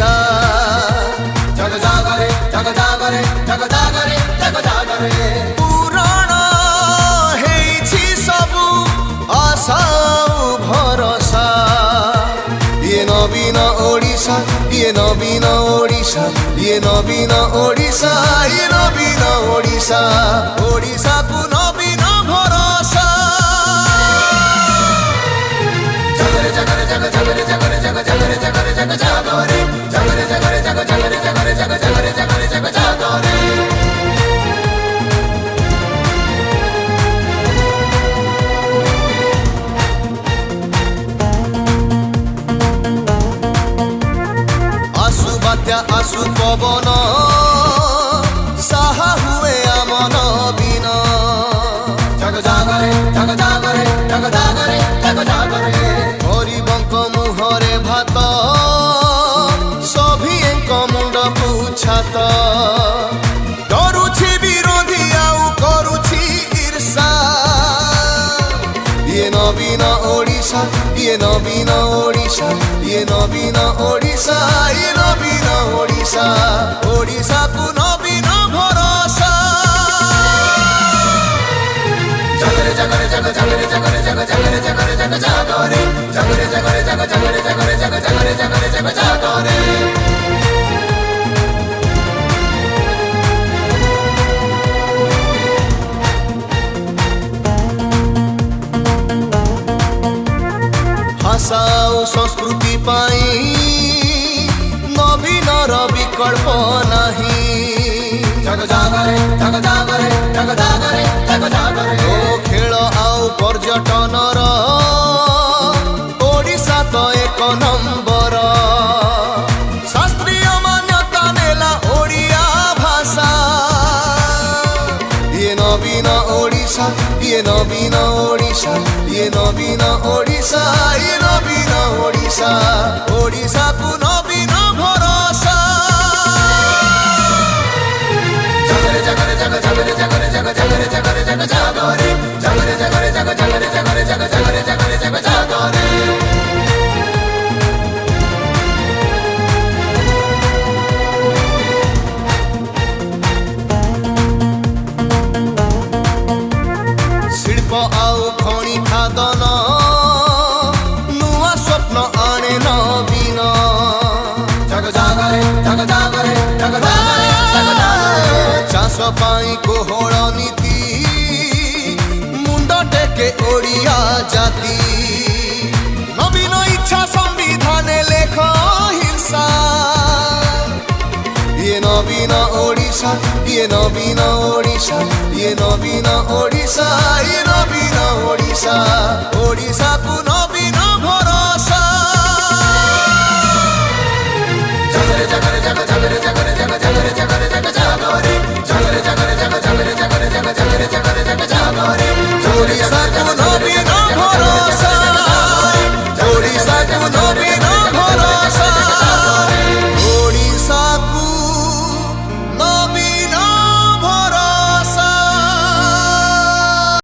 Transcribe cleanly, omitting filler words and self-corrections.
ओडिशा जग जागरे जग जागरे जग जागरे जग जागरे पुराण हेछि सबु आशा भरोसा ये नवीन ओडिशा ये नवीन ओडिशा ये नवीन ओडिशा ये नवीन ओडिशा ओडिशा को नवीन भरोसा जगरे जगरे जग जगरे जगरे जग जगरे जगरे जग जागरे जगरे जगरे जग जगरे जगरे जग जगरे जगरे जग जागरे आसु पवन साहा हुए आम नवीन जग जागरे जग जागरे जग जागरे जग जागरे गरीबंक मुहरे भात सभिएंक मुंड पुछात डरुछि विरोधी आउ करुछि ईर्षा ये नवीन ओडिशा ये नवीन ओडिशा ये नवीन ओडिशा ये नवीन ओडिशा ओडिशा को नवीन भरोसा जगरे जगरे जग जगरे जगरे जग जगरे जगरे जग जागरे जगरे जगरे जग जगरे जगरे जग जगरे जगरे जग जागरे भाषा और संस्कृति पाई नवीनर विकल्प नहीं जग जागरे जग जागरे जग जागरे जग जागरे ओ खेल आउ पर्यटनर ओडिशा तो एक नंबर शास्त्रीय मान्यता नेला ओडिया भाषा ये नवीन ओडिशा ये नवीन ओडिशा ये नवीन ओडिशा ये नवीन ओडिशा ओडिशा को नवीन भरोसा जगरे जगरे जग जगरे जगरे जग जगरे जगरे जग जागरे जगरे जगरे जग जगरे जगरे जग जगरे जगरे जग जागरे शिल्प आउ खणी खादन नुआ स्वप्न आने नवीन जग जागरे जग जागरे जग जागरे जग जागरे चाष पाई कोहल नीति मुंड टेके ओडिया जाति नवीन इच्छा संविधान लेख हिंसा ये नवीन ओडिशा ये नवीन ओडिशा ये नवीन ओडिशा ये नवीन ओडिशा ओडिशा को